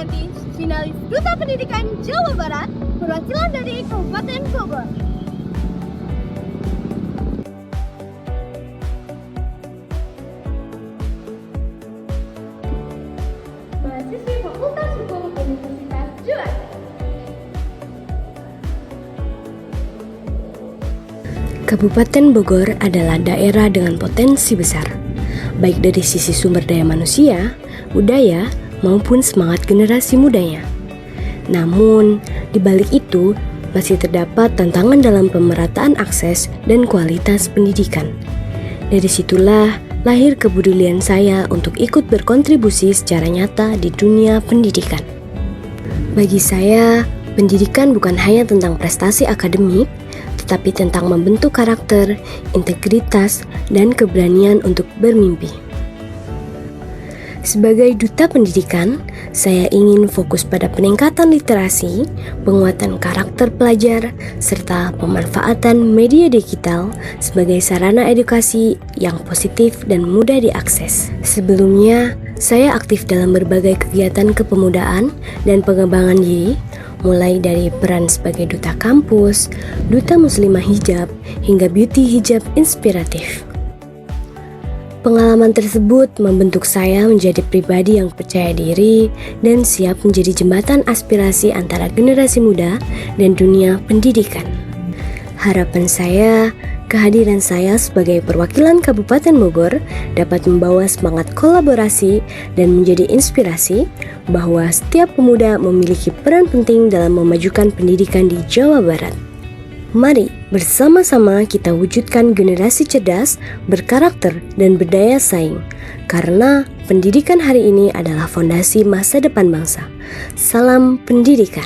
Martin, finalis Duta Pendidikan Jawa Barat, perwakilan dari Kabupaten Bogor. Mahasiswi Fakultas Hukum Universitas Juanda. Kabupaten Bogor adalah daerah dengan potensi besar, baik dari sisi sumber daya manusia, budaya, maupun semangat generasi mudanya. Namun, di balik itu, masih terdapat tantangan dalam pemerataan akses dan kualitas pendidikan. Dari situlah lahir kepedulian saya untuk ikut berkontribusi secara nyata di dunia pendidikan. Bagi saya, pendidikan bukan hanya tentang prestasi akademik, tetapi tentang membentuk karakter, integritas, dan keberanian untuk bermimpi. Sebagai duta pendidikan, saya ingin fokus pada peningkatan literasi, penguatan karakter pelajar, serta pemanfaatan media digital sebagai sarana edukasi yang positif dan mudah diakses. Sebelumnya, saya aktif dalam berbagai kegiatan kepemudaan dan pengembangan diri, mulai dari peran sebagai duta kampus, duta muslimah hijab, hingga beauty hijab inspiratif. Pengalaman tersebut membentuk saya menjadi pribadi yang percaya diri dan siap menjadi jembatan aspirasi antara generasi muda dan dunia pendidikan. Harapan saya, kehadiran saya sebagai perwakilan Kabupaten Bogor dapat membawa semangat kolaborasi dan menjadi inspirasi bahwa setiap pemuda memiliki peran penting dalam memajukan pendidikan di Jawa Barat. Mari bersama-sama kita wujudkan generasi cerdas, berkarakter, dan berdaya saing. Karena pendidikan hari ini adalah fondasi masa depan bangsa. Salam pendidikan.